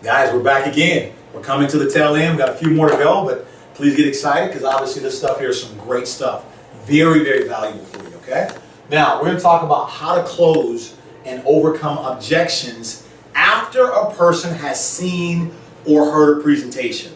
Guys, we're back again. We're coming to the tail end. We've got a few more to go, but please get excited because obviously this stuff here is some great stuff. Very, very valuable for you, okay? Now, we're going to talk about how to close and overcome objections after a person has seen or heard a presentation.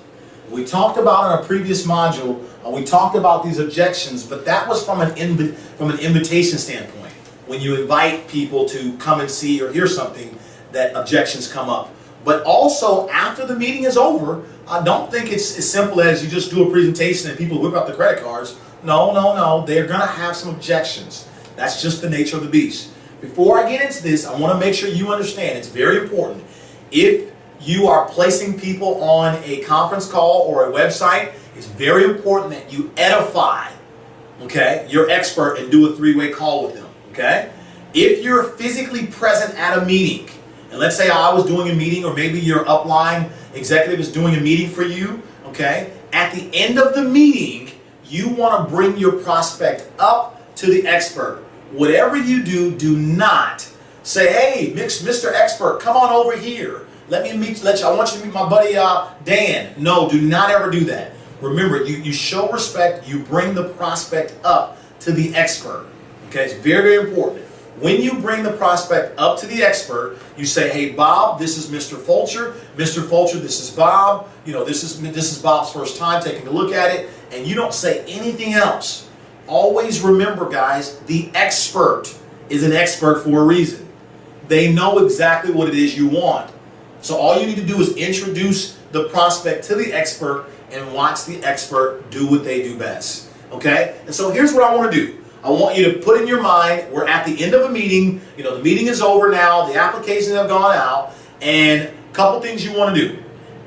We talked about in a previous module, we talked about these objections, but that was from an invitation standpoint. When you invite people to come and see or hear something, that objections come up. But also, after the meeting is over, I don't think it's as simple as you just do a presentation and people whip out the credit cards. No. They're going to have some objections. That's just the nature of the beast. Before I get into this, I want to make sure you understand, it's very important. If you are placing people on a conference call or a website, it's very important that you edify, okay, your expert and do a three-way call with them, okay? If you're physically present at a meeting, and let's say I was doing a meeting, or maybe your upline executive is doing a meeting for you, okay? At the end of the meeting, you want to bring your prospect up to the expert. Whatever you do, do not say, hey, Mr. Expert, come on over here. I want you to meet my buddy Dan. No, do not ever do that. Remember, you show respect, you bring the prospect up to the expert. Okay, it's very, very important. When you bring the prospect up to the expert, you say, hey, Bob, this is Mr. Fulcher. Mr. Fulcher, this is Bob. You know, this is Bob's first time taking a look at it. And you don't say anything else. Always remember, guys, the expert is an expert for a reason. They know exactly what it is you want. So all you need to do is introduce the prospect to the expert and watch the expert do what they do best. Okay? And so here's what I want to do. I want you to put in your mind, we're at the end of a meeting, you know, the meeting is over now, the applications have gone out, and a couple things you want to do.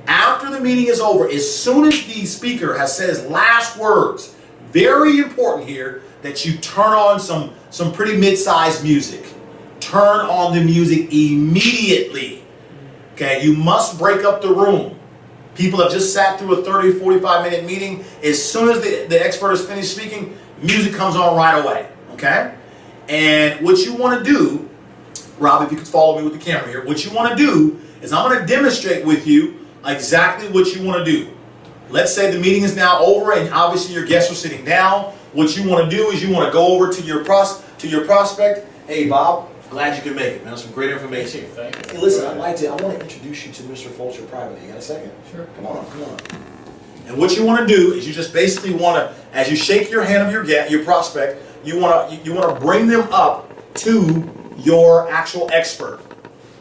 After the meeting is over, as soon as the speaker has said his last words, very important here that you turn on some pretty mid-sized music. Turn on the music immediately. Okay, you must break up the room. People have just sat through a 30, 45-minute meeting. As soon as the expert is finished speaking, music comes on right away, okay? And what you want to do, Rob, if you could follow me with the camera here, what you want to do is I'm going to demonstrate with you exactly what you want to do. Let's say the meeting is now over and obviously your guests are sitting down. What you want to do is you want to go over to your prospect. Hey, Bob, glad you could make it, man. That's some great information. Thank you. Hey, listen, I want to introduce you to Mr. Fulcher privately. You got a second? Sure. Come on. And what you want to do is you just basically want to, as you shake your hand of your prospect, you want to bring them up to your actual expert.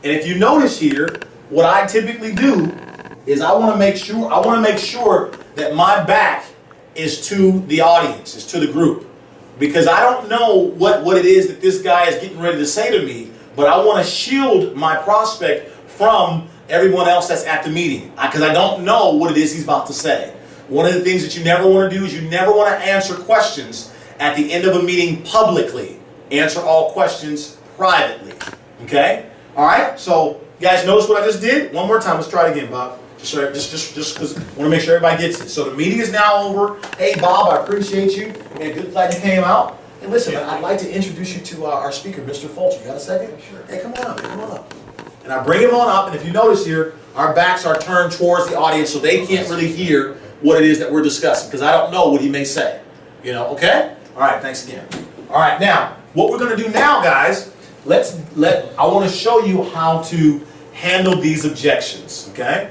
And if you notice here, what I typically do is I want to make sure that my back is to the audience, is to the group, because I don't know what it is that this guy is getting ready to say to me, but I want to shield my prospect from everyone else that's at the meeting, because I don't know what it is he's about to say. One of the things that you never want to do is you never want to answer questions at the end of a meeting publicly. Answer all questions privately. Okay? All right? So, guys, notice what I just did? One more time. Let's try it again, Bob. Just because I want to make sure everybody gets it. So the meeting is now over. Hey, Bob, I appreciate you. And good glad you came out. And listen, I'd like to introduce you to our speaker, Mr. Fulcher. You got a second? Sure. Hey, come on up. And I bring him on up, and if you notice here, our backs are turned towards the audience so they can't really hear what it is that we're discussing, because I don't know what he may say. You know, okay? All right, thanks again. All right, now, what we're going to do now, guys, I want to show you how to handle these objections, okay?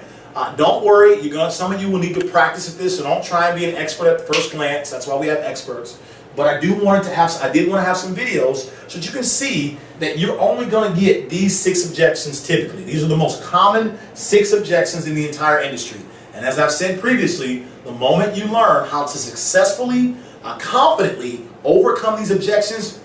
Don't worry, some of you will need to practice at this, so don't try and be an expert at first glance. That's why we have experts. But I did want to have some videos so that you can see that you're only going to get these 6 objections typically. These are the most common 6 objections in the entire industry. And as I've said previously, the moment you learn how to successfully, confidently overcome these objections,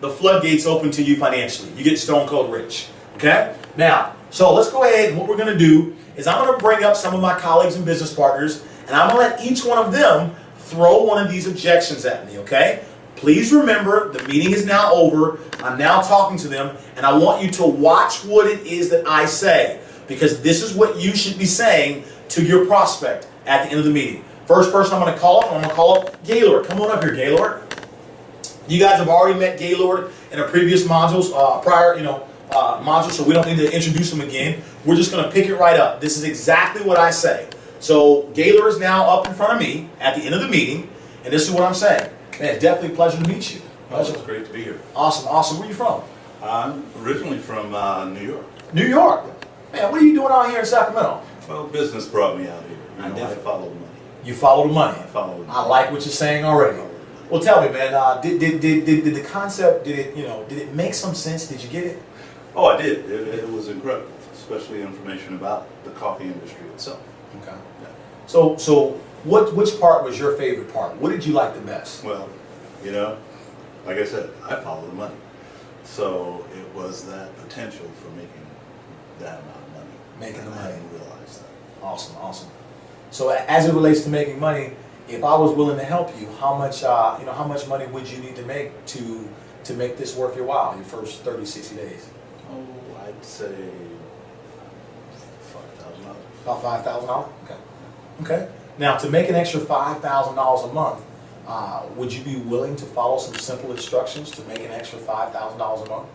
the floodgates open to you financially. You get stone cold rich. Okay? Now, so let's go ahead, and what we're going to do is I'm going to bring up some of my colleagues and business partners, and I'm going to let each one of them throw one of these objections at me, okay? Please remember, the meeting is now over. I'm now talking to them, and I want you to watch what it is that I say, because this is what you should be saying to your prospect at the end of the meeting. First person I'm going to call up Gaylord. Come on up here, Gaylord. You guys have already met Gaylord in a previous modules, module, so we don't need to introduce them again. We're just going to pick it right up. This is exactly what I say. So Gaylor is now up in front of me at the end of the meeting, and this is what I'm saying. Man, it's definitely a pleasure to meet you. It's great to be here. Awesome, awesome. Where are you from? I'm originally from New York. New York? Man, what are you doing out here in Sacramento? Well, business brought me out here. I follow the money. You follow the money. I follow the money. I like what you're saying already. Well, tell me, man. Did the concept? Did it make some sense? Did you get it? Oh, I did. It was incredible, especially information about the coffee industry itself. Okay. Yeah. So which part was your favorite part? What did you like the best? Well, like I said, I follow the money. So it was that potential for making that amount of money. Making the money. I didn't realize that. Awesome, awesome. So as it relates to making money, if I was willing to help you, how much money would you need to make to make this worth your while, your first 30, 60 days? Oh, I'd say $5,000. About $5,000? Okay. Okay. Now, to make an extra $5,000 a month, would you be willing to follow some simple instructions to make an extra $5,000 a month?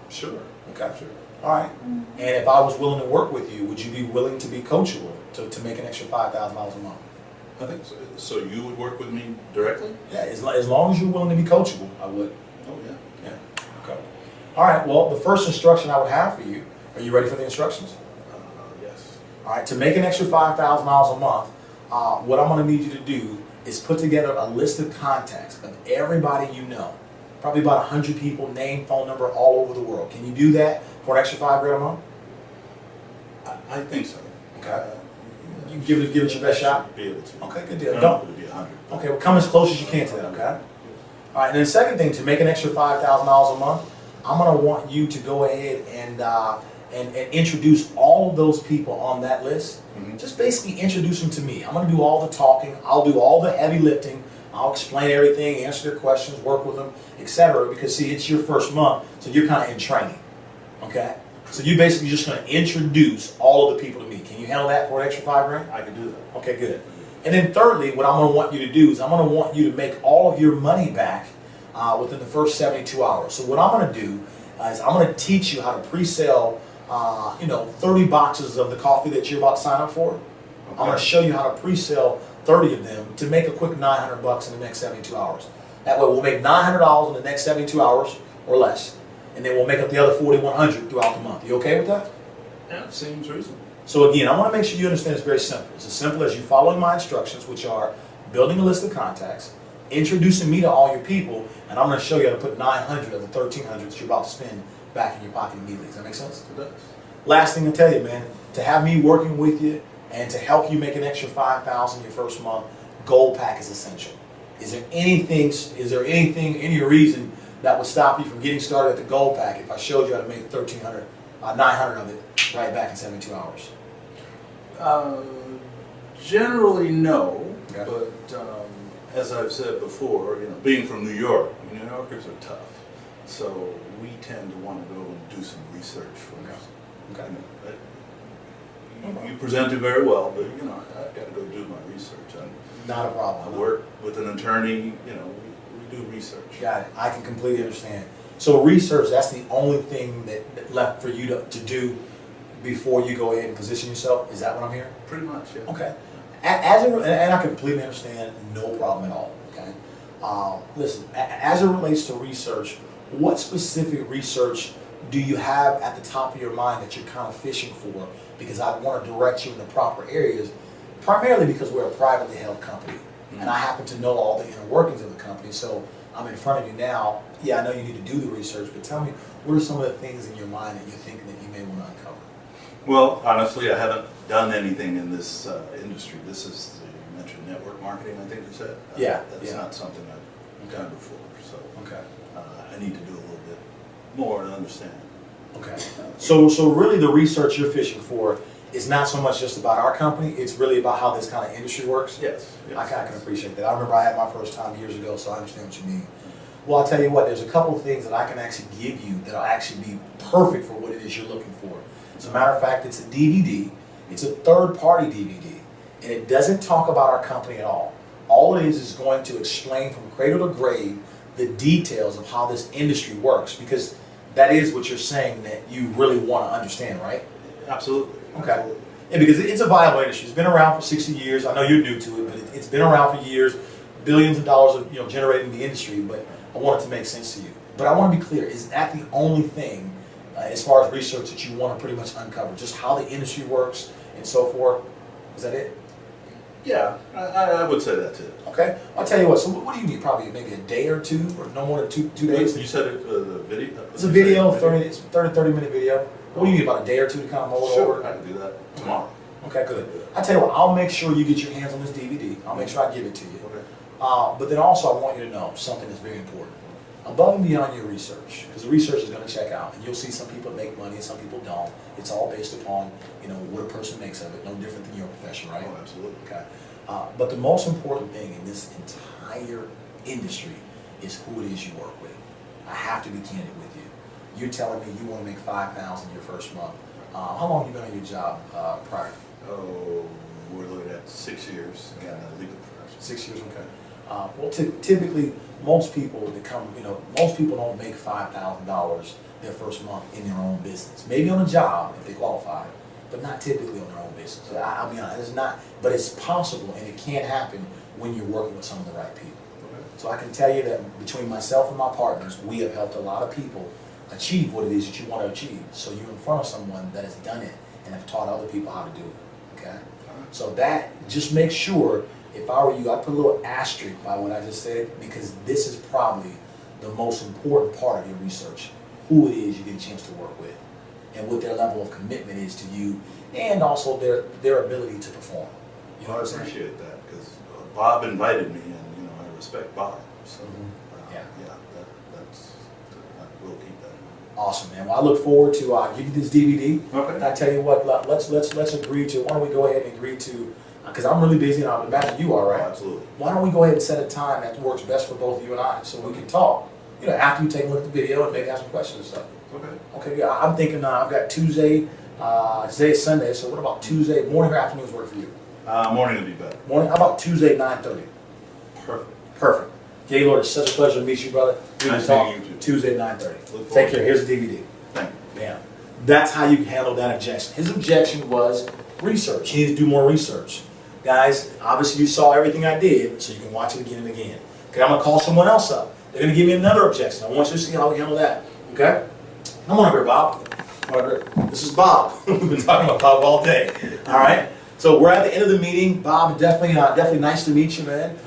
Sure. Okay. Sure. All right. And if I was willing to work with you, would you be willing to be coachable to make an extra $5,000 a month? I think so. So you would work with me directly? Yeah, as long as you're willing to be coachable, I would. Oh, yeah. Yeah. Okay. All right. Well, the first instruction I would have for you, are you ready for the instructions? Yes. All right. To make an extra $5,000 a month, what I'm going to need you to do is put together a list of contacts of everybody you know. Probably about 100 people, name, phone number, all over the world. Can you do that for an extra $5,000 a month? I think so. Okay. You can give it your best shot? Be able to. Okay, good deal. Don't. It'll be 100. Okay, well, come as close as you can to that, okay? All right, and then the second thing, to make an extra $5,000 a month, I'm going to want you to go ahead and introduce all of those people on that list. Mm-hmm. Just basically introduce them to me. I'm going to do all the talking. I'll do all the heavy lifting. I'll explain everything, answer their questions, work with them, etc. Because, see, it's your first month, so you're kind of in training, okay? So you're basically just going to introduce all of the people to me. Can you handle that for an extra $5,000? I can do that. Okay, good. And then thirdly, what I'm going to want you to do is I'm going to want you to make all of your money back within the first 72 hours. So what I'm going to do is I'm going to teach you how to pre-sell 30 boxes of the coffee that you're about to sign up for. Okay. I'm going to show you how to pre-sell 30 of them to make a quick $900 in the next 72 hours. That way we'll make $900 in the next 72 hours or less. And then we'll make up the other $4,100 throughout the month. You okay with that? Yeah, it seems reasonable. So again, I want to make sure you understand it's very simple. It's as simple as you following my instructions, which are building a list of contacts, introducing me to all your people, and I'm going to show you how to put 900 of the 1,300 that you're about to spend back in your pocket immediately. Does that make sense? It does. Last thing to tell you, man, to have me working with you and to help you make an extra $5,000 your first month, Gold Pack is essential. Is there any reason that would stop you from getting started at the Gold Pack if I showed you how to make 900 of it right back in 72 hours? Generally, no. Okay. But as I've said before, being from New York, New Yorkers are tough. So we tend to want to go and do some research first. Okay. You presented very well, but I've got to go do my research. Not a problem. I work with an attorney. We do research. Got it. I can completely understand. So research, that's the only thing that left for you to do before you go ahead and position yourself? Is that what I'm hearing? Pretty much, yeah. Okay. And I completely understand, no problem at all, okay? Listen, as it relates to research, what specific research do you have at the top of your mind that you're kind of fishing for? Because I want to direct you in the proper areas, primarily because we're a privately held company. Mm-hmm. And I happen to know all the inner workings of the company, so I'm in front of you now. Yeah, I know you need to do the research, but tell me, what are some of the things in your mind that you're thinking that you may want to uncover? Well, honestly, I haven't done anything in this industry. This is, you mentioned network marketing, I think you said. That's not something I've done before, so okay. I need to do a little bit more to understand. Okay. So really the research you're fishing for is not so much just about our company, it's really about how this kind of industry works? Yes. I can appreciate that. I remember I had my first time years ago, so I understand what you mean. Well, I'll tell you what, there's a couple of things that I can actually give you that'll actually be perfect for what it is you're looking for. As a matter of fact, it's a DVD. It's a third-party DVD, and it doesn't talk about our company at all. All it is going to explain from cradle to grave the details of how this industry works. Because that is what you're saying that you really want to understand, right? Absolutely. Okay. Absolutely. Yeah, because it's a viable industry. It's been around for 60 years. I know you're new to it, but it's been around for years. Billions of dollars of generated in the industry. But I want it to make sense to you. But I want to be clear: is that the only thing, as far as research, that you want to pretty much uncover? Just how the industry works and so forth. Is that it? Yeah, I would say that's it. Okay. I'll tell you what. So what do you need? Probably maybe a day or two, or no more than two days. You said it, the video. It's a video, 30-minute video. What do you need? About a day or two to kind of mold Sure, over? I can do that tomorrow. Okay, good. I tell you what, I'll make sure you get your hands on this DVD. I'll make sure I give it to you. Okay. But then also I want you to know something that's very important. Above and beyond your research, because the research is going to check out, and you'll see some people make money and some people don't. It's all based upon, what a person makes of it, no different than your profession, right? Oh, absolutely. Okay. But the most important thing in this entire industry is who it is you work with. I have to be candid with you. You're telling me you want to make $5,000 your first month. How long have you been on your job prior? Oh, we're looking at 6 years in the legal profession. 6 years, okay. Well, typically, most people that come, most people don't make $5,000 their first month in their own business. Maybe on a job if they qualify, but not typically on their own business. I'll be honest, it's not, but it's possible, and it can happen when you're working with some of the right people. Okay. So I can tell you that between myself and my partners, we have helped a lot of people achieve what it is that you want to achieve. So you're in front of someone that has done it and have taught other people how to do it. Okay? So that, just make sure, if I were you, I'd put a little asterisk by what I just said, because this is probably the most important part of your research, who it is you get a chance to work with, and what their level of commitment is to you, and also their ability to perform. You know I what I'm saying? appreciate that, because Bob invited me, and I respect Bob. So Yeah. That's I will keep that in mind. Awesome, man. Well, I look forward to give you this DVD. Okay. And I tell you what, let's agree to. Why don't we go ahead and agree to? Because I'm really busy, and I imagine you are, right? Oh, absolutely. Why don't we go ahead and set a time that works best for both you and I, so we can talk. After you take a look at the video and maybe have some questions and stuff. Okay. Okay. Yeah, I'm thinking I've got Tuesday. Today is Sunday, so what about Tuesday morning or afternoons work for you? Morning would be better. Morning. How about Tuesday 9:30? Perfect. Perfect. Gaylord, it's such a pleasure to meet you, brother. We Nice can talk meeting you too. Tuesday 9:30. Look forward Take to care. it. Here's the DVD. Thank you. Bam. That's how you handle that objection. His objection was research. He needed to do more research. Guys, obviously you saw everything I did, so you can watch it again and again. Okay, I'm going to call someone else up. They're going to give me another objection. I want you to see how we handle that. Okay? Come on up here, Bob. Come on up here. This is Bob. We've been talking about Bob all day. All right? So we're at the end of the meeting. Bob, definitely nice to meet you, man.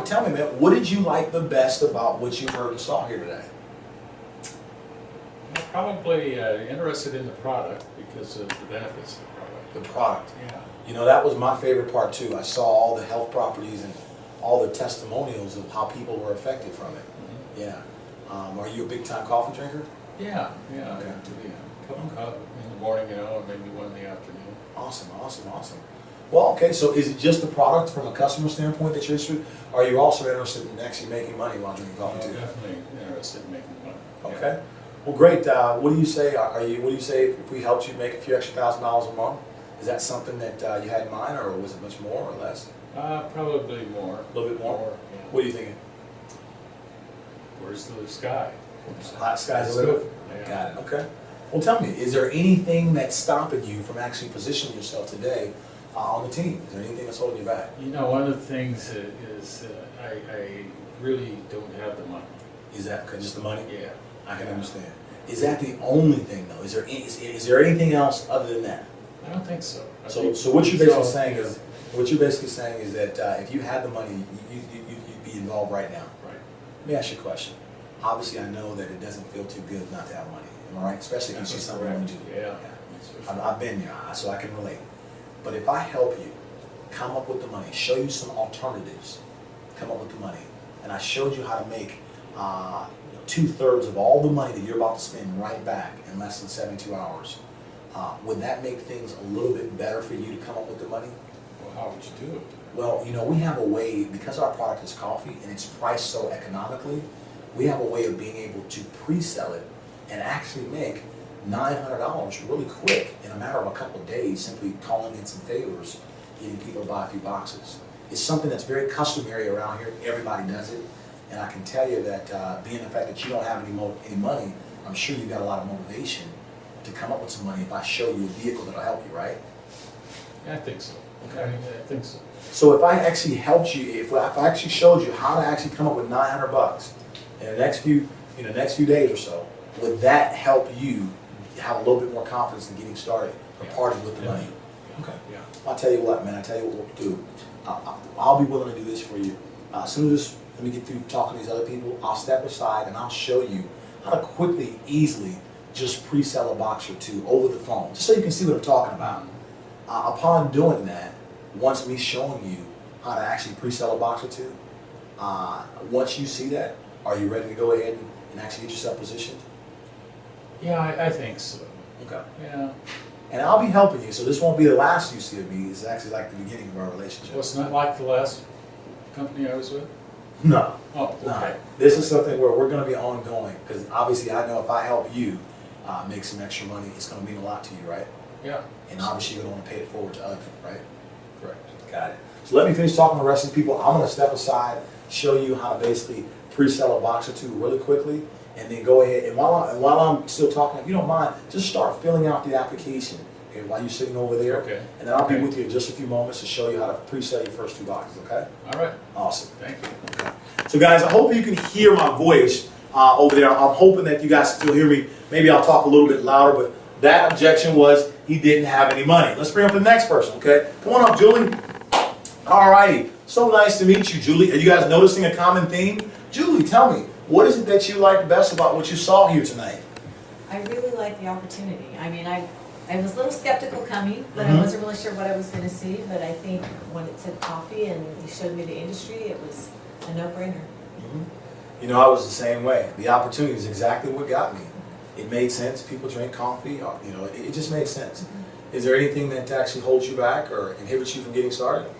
Tell me, man, what did you like the best about what you heard and saw here today? I'm probably interested in the product because of the benefits of the product. The product. Yeah. That was my favorite part too. I saw all the health properties and all the testimonials of how people were affected from it. Mm-hmm. Yeah. Are you a big time coffee drinker? Yeah. Okay. A cup of coffee in the morning, and maybe one in the afternoon. Awesome. Well, okay, so is it just the product from a customer standpoint that you're interested, or are you also interested in actually making money while drinking coffee too? Definitely interested in making money. Okay. Well, great. What do you say? What do you say if we helped you make a few extra $1,000s a month? Is that something that you had in mind, or was it much more or less? Probably more. A little bit more? Yeah. What are you thinking? Where's the sky? Hot sky's the That's limit. good. Yeah. Got it. Okay. Well, tell me, is there anything that's stopping you from actually positioning yourself today on the team? Is there anything that's holding you back? One of the things is I really don't have the money. Is that just the money? Yeah. I can understand. Is that the only thing though? Is there anything else other than that? I don't think so. So what you're basically saying is that if you had the money, you'd be involved right now. Right. Let me ask you a question. Obviously, I know that it doesn't feel too good not to have money. Am I right? Especially if you see something you want to do. Yeah. I've been there, so I can relate. But if I help you come up with the money, show you some alternatives, come up with the money, and I showed you how to make 2/3 of all the money that you're about to spend right back in less than 72 hours, would that make things a little bit better for you to come up with the money? Well, how would you do it? Well, we have a way, because our product is coffee and it's priced so economically, we have a way of being able to pre-sell it and actually make $900 really quick in a matter of a couple of days, simply calling in some favors, getting people to buy a few boxes. It's something that's very customary around here. Everybody does it. And I can tell you that being the fact that you don't have any money, I'm sure you got a lot of motivation to come up with some money if I show you a vehicle that'll help you, right? I think so. Okay. I think so. So if I actually helped you, if I actually showed you how to actually come up with $900 in the next few days or so, would that help you have a little bit more confidence in getting started or parting with the money? Okay. Yeah. I'll tell you what, man. I'll tell you what we'll do. I'll be willing to do this for you. As soon as let me get through talking to these other people, I'll step aside and I'll show you how to quickly, easily just pre-sell a box or two over the phone, just so you can see what I'm talking about. Upon doing that, once me showing you how to actually pre-sell a box or two, once you see that, are you ready to go ahead and actually get yourself positioned? Yeah, I think so. Okay. Yeah. And I'll be helping you, so this won't be the last you see of me. It's actually like the beginning of our relationship. Well, it's not like the last company I was with? No. Oh, okay. No. This is something where we're going to be ongoing, because obviously I know if I help you make some extra money, it's going to mean a lot to you, right? Yeah. And obviously you're going to want to pay it forward to other people, right? Correct. Got it. So let me finish talking to the rest of these people. I'm going to step aside, show you how to basically pre-sell a box or two really quickly, and then go ahead. And while I'm still talking, if you don't mind, just start filling out the application, okay, while you're sitting over there. Okay. And then I'll be with you in just a few moments to show you how to pre-sell your first two boxes, okay? All right. Awesome. Thank you. Okay. So guys, I hope you can hear my voice over there. I'm hoping that you guys still hear me. Maybe I'll talk a little bit louder, but that objection was he didn't have any money. Let's bring up the next person, okay? Come on up, Julie. All righty. So nice to meet you, Julie. Are you guys noticing a common theme? Julie, tell me, what is it that you liked best about what you saw here tonight? I really like the opportunity. I mean, I was a little skeptical coming, but I wasn't really sure what I was going to see. But I think when it said coffee and you showed me the industry, it was a no-brainer. You know, I was the same way. The opportunity is exactly what got me. It made sense. People drink coffee. Or, you know, it just made sense. Is there anything that actually holds you back or inhibits you from getting started?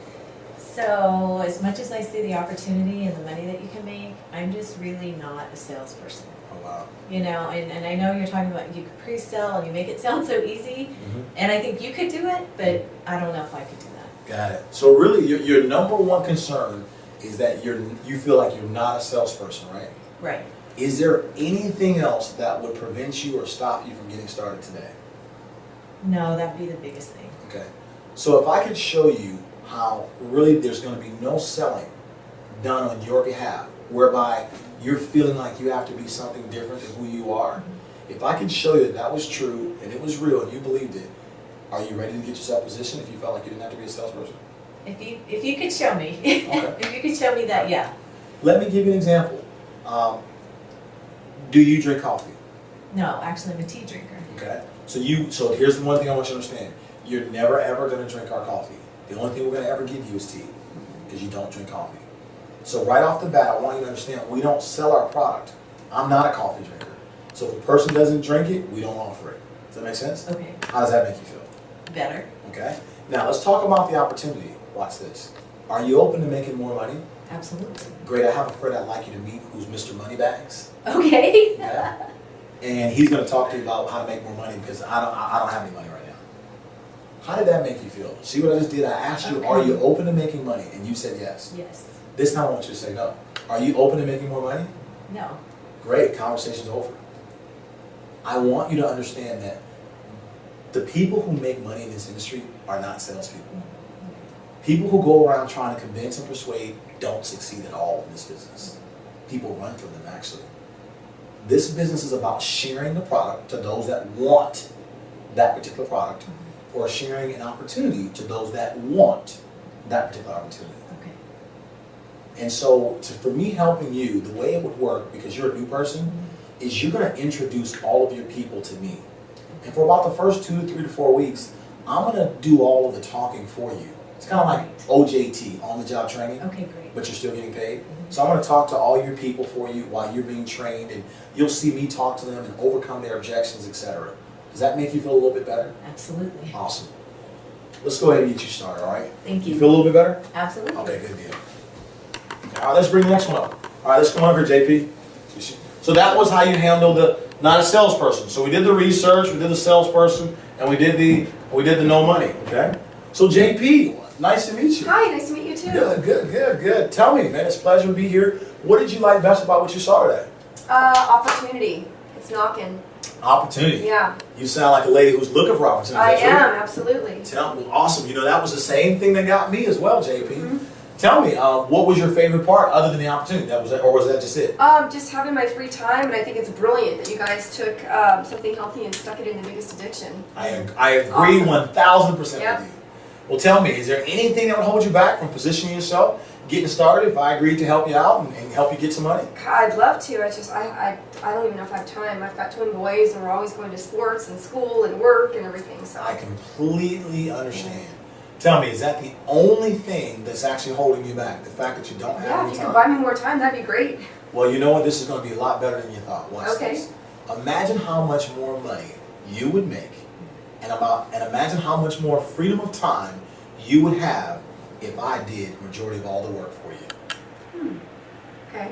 So as much as I see the opportunity and the money that you can make, I'm just really not a salesperson. Oh, wow. You know, and I know you're talking about you could pre-sell and you make it sound so easy, and I think you could do it, but I don't know if I could do that. Got it. So really, your number one concern is that you feel like you're not a salesperson, right? Right. Is there anything else that would prevent you or stop you from getting started today? No, that'd be the biggest thing. Okay. So if I could show you how really there's going to be no selling done on your behalf, whereby you're feeling like you have to be something different than who you are, if I could show you that that was true and it was real and you believed it, are you ready to get yourself positioned if you felt like you didn't have to be a salesperson? If you could show me, Okay. if you could show me that, yeah. Let me give you an example. Do you drink coffee? No, actually, I'm a tea drinker. Okay. So here's the one thing I want you to understand. You're never ever going to drink our coffee. The only thing we're going to ever give you is tea, because you don't drink coffee. So right off the bat, I want you to understand we don't sell our product. I'm not a coffee drinker. So if a person doesn't drink it, we don't offer it. Does that make sense? Okay. How does that make you feel? Better. Okay. Now let's talk about the opportunity. Watch this. Are you open to making more money? Absolutely. Great. I have a friend I'd like you to meet who's Mr. Moneybags. Okay. Yeah. And he's going to talk to you about how to make more money, because I don't have any money right now. How did that make you feel? See what I just did? I asked you, are you open to making money? And you said yes. Yes. This time I want you to say no. Are you open to making more money? No. Great, conversation's over. I want you to understand that the people who make money in this industry are not salespeople. People who go around trying to convince and persuade don't succeed at all in this business. People run from them, actually. This business is about sharing the product to those that want that particular product, or sharing an opportunity to those that want that particular opportunity. Okay. And so, for me helping you, the way it would work, because you're a new person, is you're going to introduce all of your people to me. And for about the first 2 to 3 to 4 weeks, I'm going to do all of the talking for you. It's kind of like OJT, on-the-job training. Okay, great. But you're still getting paid. So I'm going to talk to all your people for you while you're being trained, and you'll see me talk to them and overcome their objections, etc. Does that make you feel a little bit better? Absolutely. Awesome. Let's go ahead and get you started, all right? Thank you. You feel a little bit better? Absolutely. Okay, good deal. All right, let's bring the next one up. All right, let's come over, JP. So that was how you handled the not a salesperson. So we did the research, we did the salesperson, and we did the no money. Okay. So JP, nice to meet you. Hi, nice to meet you too. Good. Tell me, man, it's a pleasure to be here. What did you like best about what you saw today? Opportunity. It's knocking. Opportunity. Yeah. You sound like a lady who's looking for opportunity. I Is that true? am, absolutely. Tell me, awesome. You know, that was the same thing that got me as well, JP. Mm-hmm. Tell me, what was your favorite part other than the opportunity? Or was that just it? Just having my free time, and I think it's brilliant that you guys took something healthy and stuck it in the biggest addiction. I agree Awesome. 1000% Yep. with you. Well, tell me, is there anything that would hold you back from positioning yourself, getting started, if I agreed to help you out and help you get some money? I'd love to. I don't even know if I have time. I've got twin boys, and we're always going to sports and school and work and everything. So I completely understand. Tell me, is that the only thing that's actually holding you back? The fact that you don't have yeah, any if you time? could buy me more time, that'd be great. Well, you know what? This is going to be a lot better than you thought. Watch Okay. this. Imagine how much more money you would make, and imagine how much more freedom of time you would have if I did majority of all the work for you. Okay.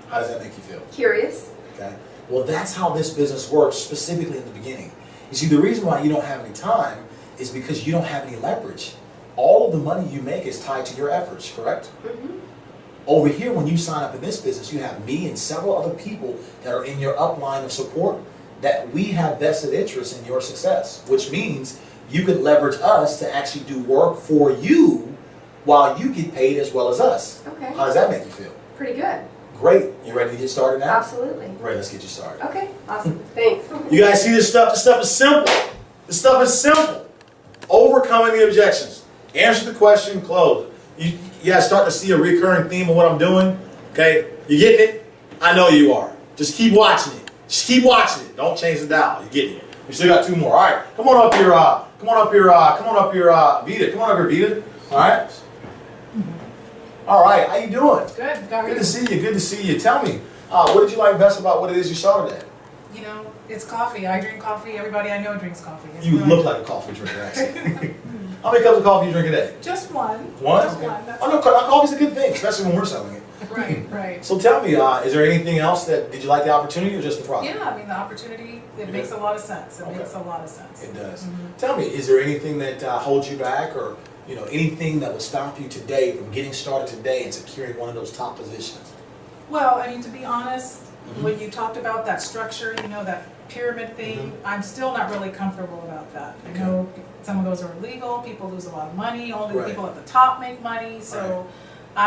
How does that make you feel? Curious. Okay. Well, that's how this business works, specifically in the beginning. You see, the reason why you don't have any time is because you don't have any leverage. All of the money you make is tied to your efforts, correct? Mm-hmm. Over here, when you sign up in this business, you have me and several other people that are in your upline of support that we have vested interest in your success, which means you could leverage us to actually do work for you while you get paid as well as us. Okay. How does that make you feel? Pretty good. Great. You ready to get started now? Absolutely. Great, let's get you started. Okay. Awesome. Thanks. You guys see this stuff? This stuff is simple. This stuff is simple. Overcoming the objections. Answer the question, close. You guys start to see a recurring theme of what I'm doing? Okay? You getting it? I know you are. Just keep watching it. Just keep watching it. Don't change the dial. You getting it? We still got two more. All right. Come on up here. Come on up here. Come on up here, Vita. Come on up here, Vita. All right. All right. How you doing? Good. Good to see you. Good to see you. Tell me, what did you like best about what it is you saw today? You know, it's coffee. I drink coffee. Everybody I know drinks coffee. It's You really look like a coffee drinker, actually. How many cups of coffee you drink a day? just one. One? Just Okay. one. That's Oh, no, coffee's a good thing, especially when we're selling it. right. Right. So tell me, is there anything else did you like the opportunity or just the product? Yeah, I mean the opportunity. It Yeah. makes a lot of sense. It Okay. makes a lot of sense. It does. Mhm. Tell me, is there anything that holds you back, or anything that would stop you today from getting started today and securing one of those top positions? Well, I mean to be honest, Mhm. when you talked about that structure, that pyramid thing, I'm still not really comfortable about that. I Okay. know some of those are illegal. People lose a lot of money. Only the Right. people at the top make money. So Right.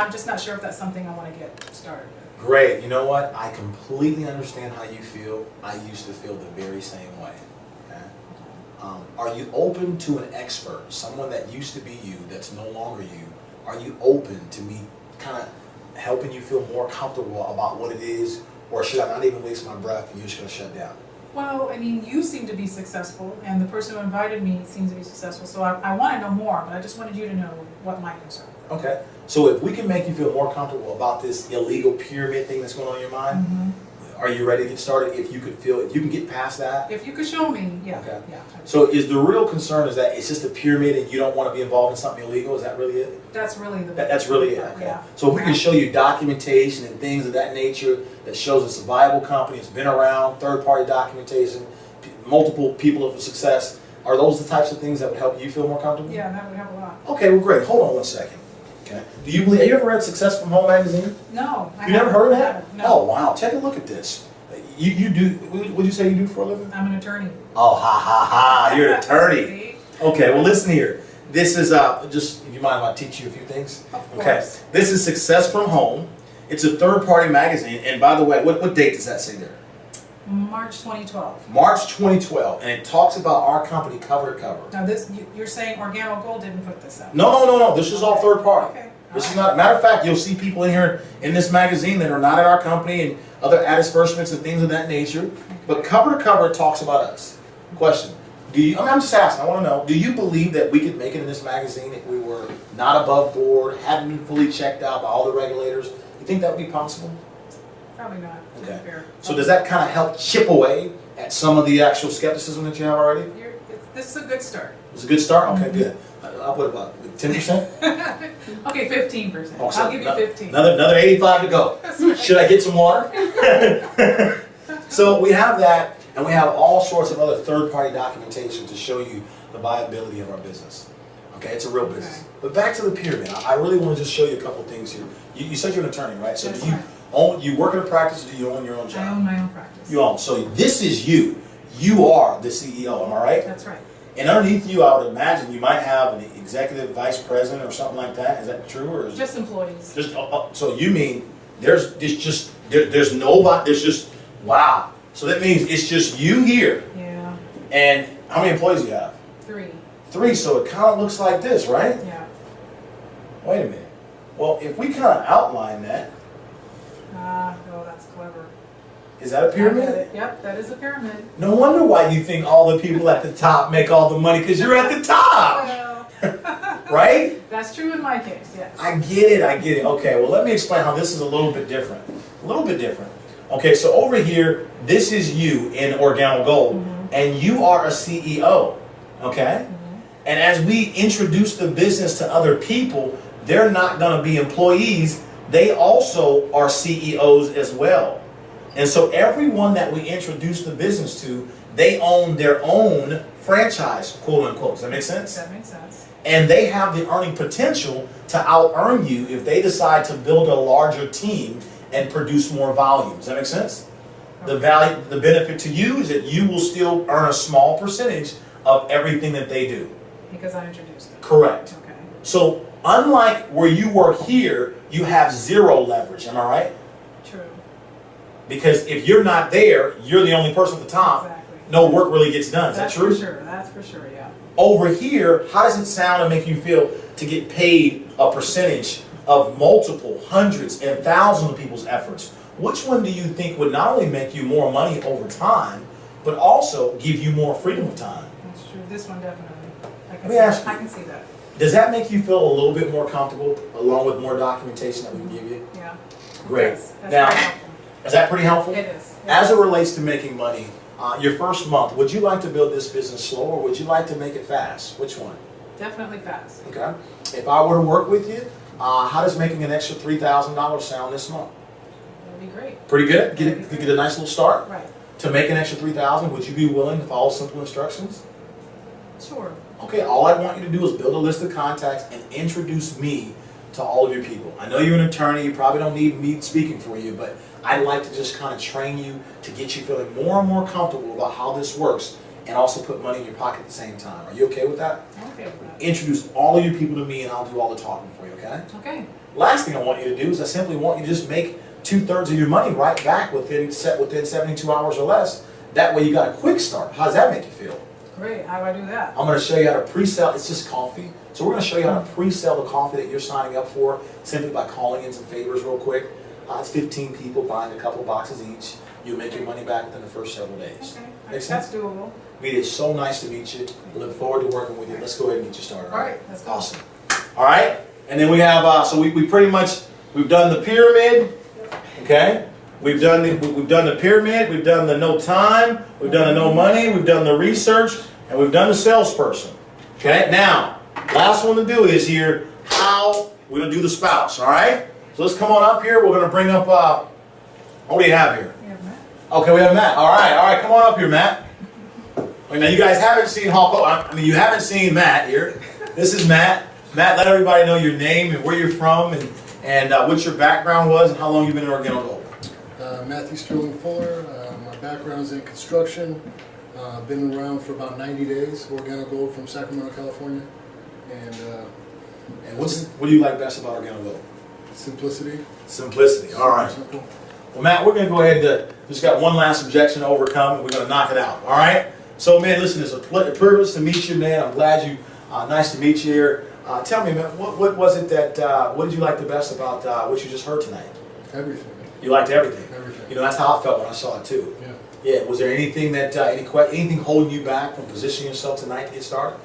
I'm just not sure if that's something I want to get started with. Great. You know what? I completely understand how you feel. I used to feel the very same way. Okay? Are you open to an expert, someone that used to be you, that's no longer you? Are you open to me kind of helping you feel more comfortable about what it is? Or should I not even waste my breath and you're just going to shut down? Well, I mean, you seem to be successful, and the person who invited me seems to be successful, so I want to know more, but I just wanted you to know what my concern is. Okay. So if we can make you feel more comfortable about this illegal pyramid thing that's going on in your mind, are you ready to get started? If you can get past that? If you could show me, yeah, Okay. yeah. So is the real concern is that it's just a pyramid and you don't want to be involved in something illegal? Is that really it? That's really the. That's really it, okay. Yeah. So if we can show you documentation and things of that nature that shows it's a viable company, it's been around, third-party documentation, multiple people of success, are those the types of things that would help you feel more comfortable? Yeah, that would help a lot. Okay, well great. Hold on one second. Okay. Do you believe, have you ever read Success from Home magazine? No. You never heard of that? No. Oh wow, take a look at this. You do, what would you say you do for a living? I'm an attorney. Oh, ha ha ha, you're an attorney. See? Okay, well listen here. This is, just, if you mind if I teach you a few things? Of Okay, course. this is Success from Home. It's a third-party magazine, and by the way, what date does that say there? March 2012. March 2012, and it talks about our company cover to cover. Now you're saying Organo Gold didn't put this out? No, this is all third party. Okay. This is All right. not, matter of fact, you'll see people in here in this magazine that are not at our company and other advertisements and things of that nature. But cover to cover, it talks about us. Question, I'm just asking, I want to know, do you believe that we could make it in this magazine if we were not above board, hadn't been fully checked out by all the regulators? You think that would be possible? Probably not. To be Okay. fair. So does that kind of help chip away at some of the actual skepticism that you have already? This is a good start. It's a good start? Okay, good. What about 10%? Okay, 15%. Oh, so I'll give you 15. Another 85 to go. That's right. Should I get some water? So we have that, and we have all sorts of other third-party documentation to show you the viability of our business. Okay, it's a real business. Okay. But back to the pyramid. I really want to just show you a couple things here. You said you're an attorney, right? So That's do you right. You work in a practice, or do you own your own job? I own my own practice. You own. So this is you. You are the CEO, am I right? That's right. And underneath you, I would imagine you might have an executive vice president or something like that. Is that true, or is Just employees. just so you mean there's nobody, there's just wow. So that means it's just you here. Yeah. And how many employees do you have? 3. 3. So it kind of looks like this, right? Yeah. Wait a minute. Well, if we kind of outline that, Oh, that's clever. is that a I get pyramid? it. Yep, that is a pyramid. No wonder why you think all the people at the top make all the money, because you're at the top, Well, right? that's true in my case, yes. I get it, I get it. Okay, well, let me explain how this is a little bit different. A little bit different. Okay, so over here, this is you in Organo Gold, and you are a CEO, okay? And as we introduce the business to other people, they're not going to be employees. They also are CEOs as well. And so everyone that we introduce the business to, they own their own franchise, quote unquote. Does that make sense? That makes sense. And they have the earning potential to out-earn you if they decide to build a larger team and produce more volume. Does that make sense? The value, the benefit to you is that you will still earn a small percentage of everything that they do. Because I introduced them. Correct. Okay. So unlike where you work here, you have zero leverage. Am I right? True. Because if you're not there, you're the only person at the top. Exactly. No work really gets done. Is that That's true? for sure. That's for sure, yeah. Over here, how does it sound and make you feel to get paid a percentage of multiple hundreds and thousands of people's efforts? Which one do you think would not only make you more money over time, but also give you more freedom of time? That's true. This one definitely. Let me ask you. I can see that. Does that make you feel a little bit more comfortable, along with more documentation that we can give you? Yeah. Great. Yes, that's Now, very helpful. is that pretty helpful? It is. As it relates to making money, your first month, would you like to build this business slow, or would you like to make it fast? Which one? Definitely fast. Okay. If I were to work with you, how does making an extra $3,000 sound this month? That'd be great. Pretty good? Get a nice little start? Right. To make an extra $3,000, would you be willing to follow simple instructions? Sure. Okay, all I want you to do is build a list of contacts and introduce me to all of your people. I know you're an attorney, you probably don't need me speaking for you, but I'd like to just kind of train you to get you feeling more and more comfortable about how this works, and also put money in your pocket at the same time. Are you okay with that? I'm okay with that. Introduce all of your people to me, and I'll do all the talking for you, okay? Okay. Last thing I want you to do is I simply want you to just make 2/3 of your money right back within 72 hours or less. That way you got a quick start. How does that make you feel? Great. How do I do that? I'm going to show you how to pre-sell. It's just coffee. So we're going to show you how to pre-sell the coffee that you're signing up for simply by calling in some favors real quick. It's 15 people buying a couple of boxes each. You'll make your money back within the first several days. Okay. Make sense? That's doable. Meet, it's so nice to meet you. We look forward to working with you. Let's go ahead and get you started. All right. Let's go. Awesome. All right. And then we have, so we pretty much, we've done the pyramid. Okay. We've done the pyramid. We've done the no time. We've done the no money. We've done the research. And we've done the salesperson. Okay. Now, last one to do is here, how we're going to do the spouse. All right. So let's come on up here. We're going to bring up, what do you have here? We have Matt. Okay, we have Matt. All right, come on up here, Matt. Okay, now you guys haven't seen you haven't seen Matt here. This is Matt. Matt, let everybody know your name and where you're from and what your background was and how long you've been in Organo Gold. Matthew Sterling Fuller. My background is in construction. Been around for about 90 days. Organo Gold from Sacramento, California. And what do you like best about Organo Gold? Simplicity. Simplicity. All right. Simple. Well, Matt, we're going to go ahead and just got one last objection to overcome, and we're going to knock it out. All right? So, man, listen, it's a privilege to meet you, man. I'm glad you, nice to meet you here. Tell me, man, what was it that, what did you like the best about what you just heard tonight? Everything. You liked everything? Everything. You know, that's how I felt when I saw it, too. Yeah. Yeah, was there anything that, anything holding you back from positioning yourself tonight to get started?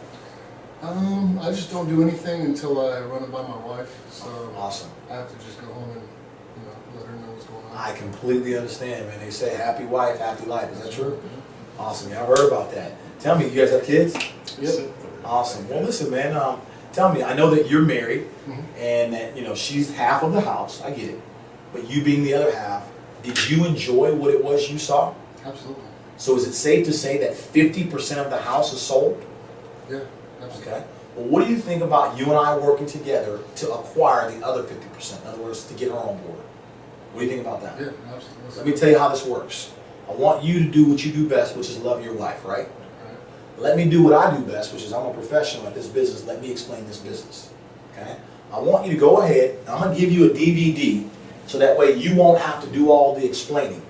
I just don't do anything until I run it by my wife. So Awesome. I have to just go home and let her know what's going on. I completely understand, man. They say happy wife, happy life. Is that true? Awesome. Yeah, I've heard about that. Tell me, you guys have kids? Yep. Awesome. Well, listen, man. Tell me, I know that you're married, and that she's half of the house. I get it. But you being the other half, did you enjoy what it was you saw? Absolutely. So is it safe to say that 50% of the house is sold? Yeah. Absolutely. Okay. Well, what do you think about you and I working together to acquire the other 50%? In other words, to get her on board? What do you think about that? Yeah, absolutely. Let me tell you how this works. I want you to do what you do best, which is love your wife, right? Let me do what I do best, which is I'm a professional at this business. Let me explain this business. Okay? I want you to go ahead, and I'm going to give you a DVD so that way you won't have to do all the explaining.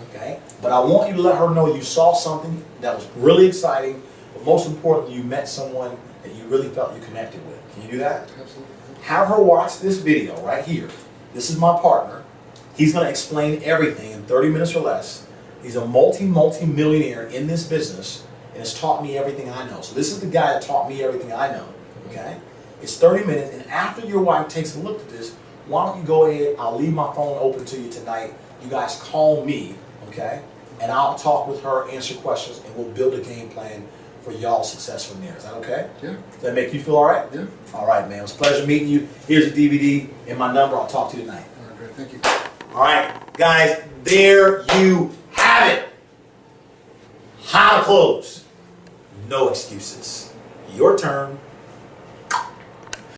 Okay? But I want you to let her know you saw something that was really exciting, but most importantly, you met someone that you really felt you connected with. Can you do that? Absolutely. Have her watch this video right here. This is my partner. He's going to explain everything in 30 minutes or less. He's a multi-millionaire in this business and has taught me everything I know. So this is the guy that taught me everything I know. Okay? It's 30 minutes, and after your wife takes a look at this, why don't you go ahead, I'll leave my phone open to you tonight. You guys call me, okay? And I'll talk with her, answer questions, and we'll build a game plan for y'all's success from there. Is that okay? Yeah. Does that make you feel all right? Yeah. All right, man. It was a pleasure meeting you. Here's the DVD and my number. I'll talk to you tonight. All right, great. Thank you. All right, guys, there you have it. How to close. No excuses. Your turn.